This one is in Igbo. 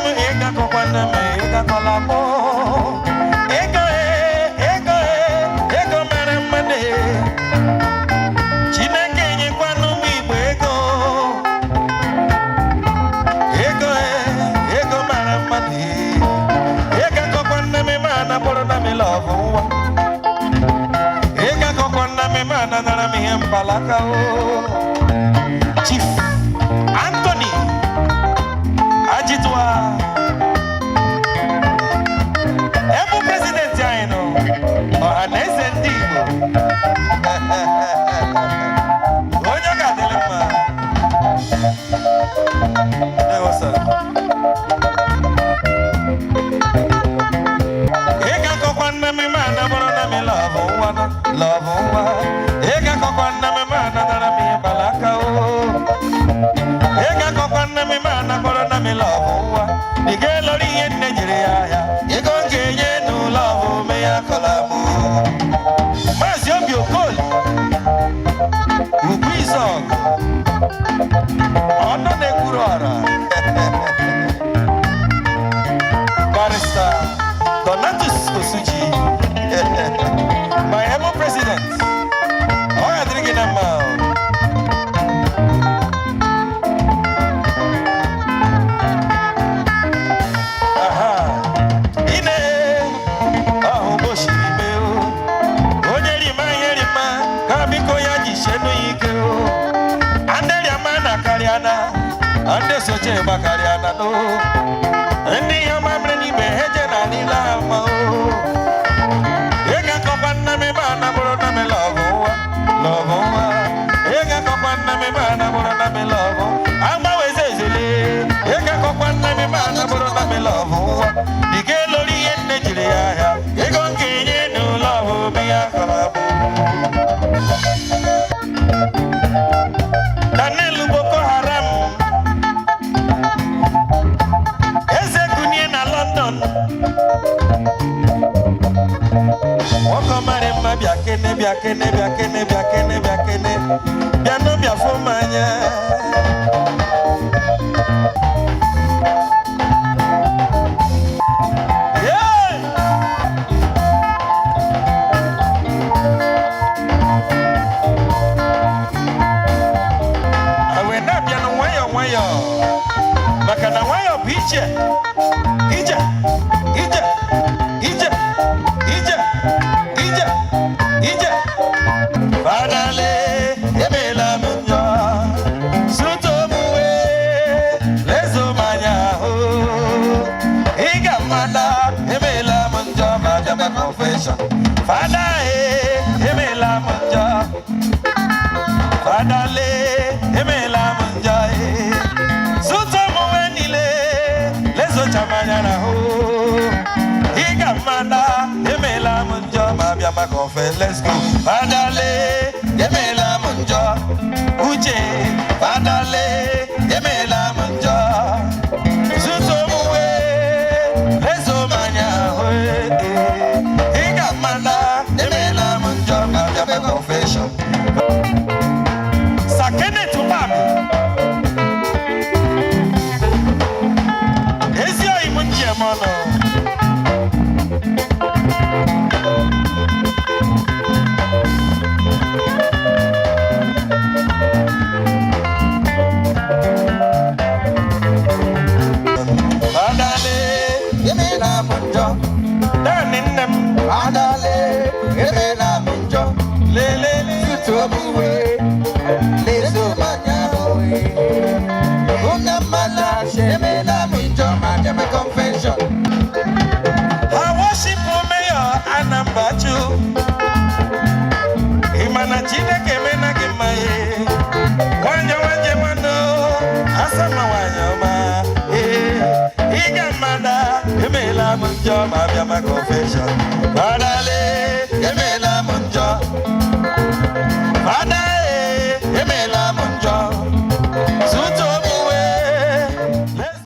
ega kokwana me ega kolamo ega mara mane Chineke nyekwanu m Igbo ego mara mane ega kokwana me mana boro na me love nwa ega kokwana me mana nara mi empalaka o Chief Anthony Ajitwa Ebu President Jaino Ohanese ndị Igbo onye ga-adịlị mma ịga kọkwa nne m ma na bụrụ na m lọvụ nwa ịga kọkwa nne m ma na dara m ịbalaka o ịga kọkwa nne m ma na bụrụ na m lọvụ nwa ị ga-elori ihe nne jiri ya ahịa ego m ga-enye n'ụlọ ọbụ ya kọla m Maazị Obi Okoli Ugwu Izọgụ ọnọ na-ekwuru ọra Barrister Donatus Osuji my able president ọ ga-adịrị gị na mma Ande soche bakariana no Ndi yamamre ni beheje na nila ma o Ega kopanna me mana boro na me love Ega kopanna me mana boro na me love Amba wezezele Ega kopanna me mana boro na me love Dige lori enne jire ya ya Ego ngenye no love me ya kalabu Danelu Boko Haram Wakamare ma biakene Biano biafomanya Awena biano wayo Makana wayo biche Ija Fadale emela munja Suto muwe lezo manya ho Iga manda emela munja Madama confession Fadale emela munja Fadale emela munja Suto muwe nile lezo chamanya na ho Iga manda emela munja Madama confession let's go Fadale Yemela munjo Uche Fadale Yemela munjo Suso muwe Leso manya we Iga manda Yemela munjo Mabyabe confession Sakene tumabi Ezio imunje mono Adale, Emela Munjo, Lele, Tutuabuwe, Lezo Manyawe, Unamala, Shemela Munjo, Madame Confession. I worship Mayor Anambachu, Imana Chine Kemena Gimaye, Wanya Mano, Asama Wanyama, Igamada, Emela Munjo, Madame Confession. Adale